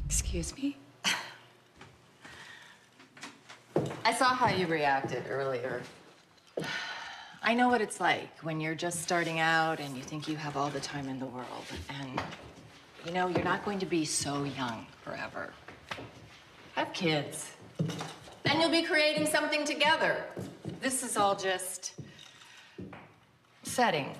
Excuse me? I saw how you reacted earlier. I know what it's like when you're just starting out and you think you have all the time in the world. And, you know, you're not going to be so young forever. Have kids. Then you'll be creating something together. This is all just setting.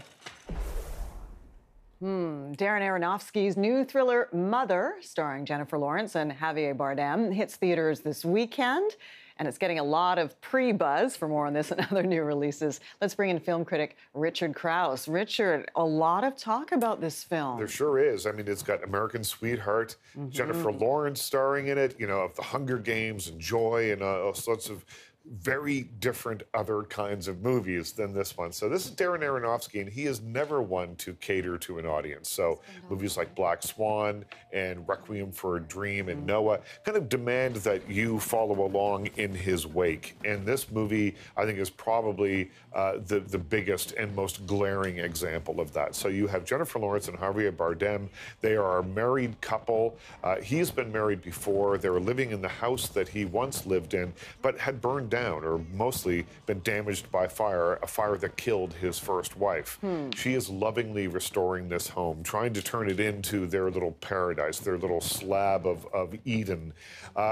Darren Aronofsky's new thriller, Mother, starring Jennifer Lawrence and Javier Bardem, hits theaters this weekend, and it's getting a lot of pre-buzz. For more on this and other new releases, let's bring in film critic Richard Krause. Richard, a lot of talk about this film. There sure is. I mean, it's got American Sweetheart, Jennifer Lawrence starring in it, you know, of the Hunger Games and Joy and all sorts of very different other kinds of movies than this one. So this is Darren Aronofsky, and he is never one to cater to an audience. So movies like Black Swan and Requiem for a Dream and Noah kind of demand that you follow along in his wake. And this movie, I think, is probably the biggest and most glaring example of that. So you have Jennifer Lawrence and Javier Bardem. They are a married couple. He's been married before. They were living in the house that he once lived in, but had burned down, or mostly been damaged by fire, a fire that killed his first wife. She is lovingly restoring this home, trying to turn it into their little paradise, their little slab of Eden,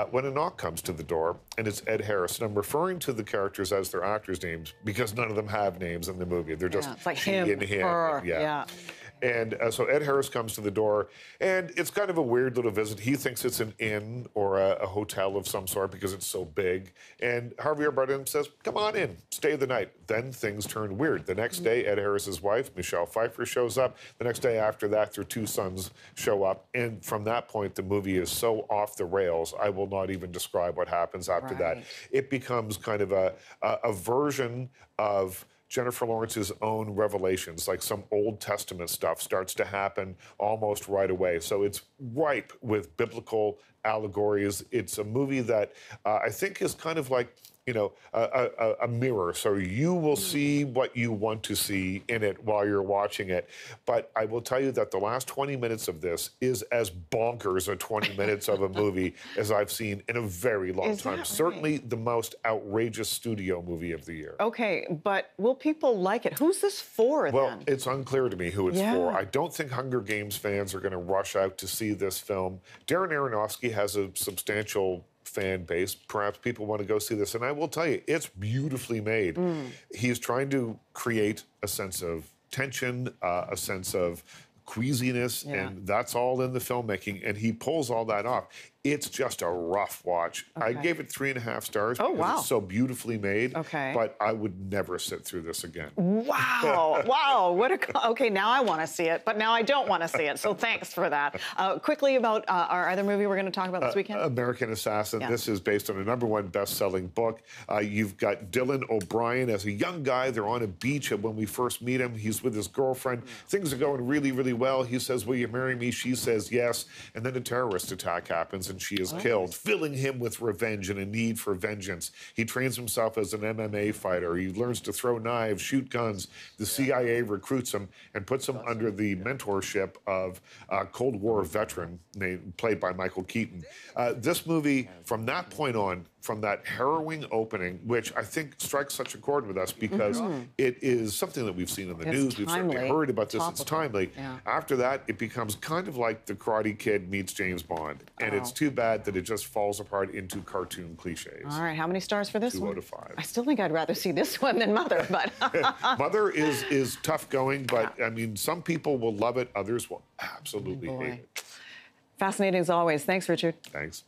when a knock comes to the door, and it's Ed Harris. And I'm referring to the characters as their actors' names because none of them have names in the movie. They're just it's like she him, and him. her, Yeah. And so Ed Harris comes to the door, and it's kind of a weird little visit. He thinks it's an inn or a hotel of some sort because it's so big. And Javier Bardem says, come on in, stay the night. Then things turn weird. The next day, Ed Harris's wife, Michelle Pfeiffer, shows up. The next day after that, their two sons show up. And from that point, the movie is so off the rails, I will not even describe what happens after that. It becomes kind of a version of Jennifer Lawrence's own revelations, like some Old Testament stuff, starts to happen almost right away. So it's ripe with biblical allegories. It's a movie that I think is kind of like, you know, a mirror. So you will see what you want to see in it while you're watching it. But I will tell you that the last 20 minutes of this is as bonkers a 20 minutes of a movie as I've seen in a very long time. Right? Certainly the most outrageous studio movie of the year. Okay, but will people like it? Who's this for, Well, then? it's unclear to me who it's for. I don't think Hunger Games fans are going to rush out to see this film. Darren Aronofsky has a substantial fan base. Perhaps people want to go see this. And I will tell you, it's beautifully made. He's trying to create a sense of tension, a sense of queasiness, and that's all in the filmmaking. And he pulls all that off. It's just a rough watch. I gave it 3.5 stars because it's so beautifully made. But I would never sit through this again. Wow. Wow. What a... Okay, now I want to see it, but now I don't want to see it. So thanks for that. Quickly about our other movie we're going to talk about this weekend. American Assassin. This is based on a #1 best-selling book. You've got Dylan O'Brien as a young guy. They're on a beach, and when we first meet him, he's with his girlfriend. Things are going really, really well. He says, will you marry me? She says yes. And then a terrorist attack happens, and she is killed, filling him with revenge and a need for vengeance. He trains himself as an MMA fighter. He learns to throw knives, shoot guns. The CIA recruits him and puts him under the mentorship of a Cold War veteran played by Michael Keaton. This movie, from that point on, from that harrowing opening, which I think strikes such a chord with us because it is something that we've seen in the news. We've certainly heard about this. It's timely. After that, it becomes kind of like The Karate Kid meets James Bond. And it's too bad that it just falls apart into cartoon cliches. All right, how many stars for this 2 one? 2 out of 5. I still think I'd rather see this one than Mother, but... Mother is tough going, but I mean, some people will love it, others will absolutely hate it. Fascinating as always. Thanks, Richard. Thanks.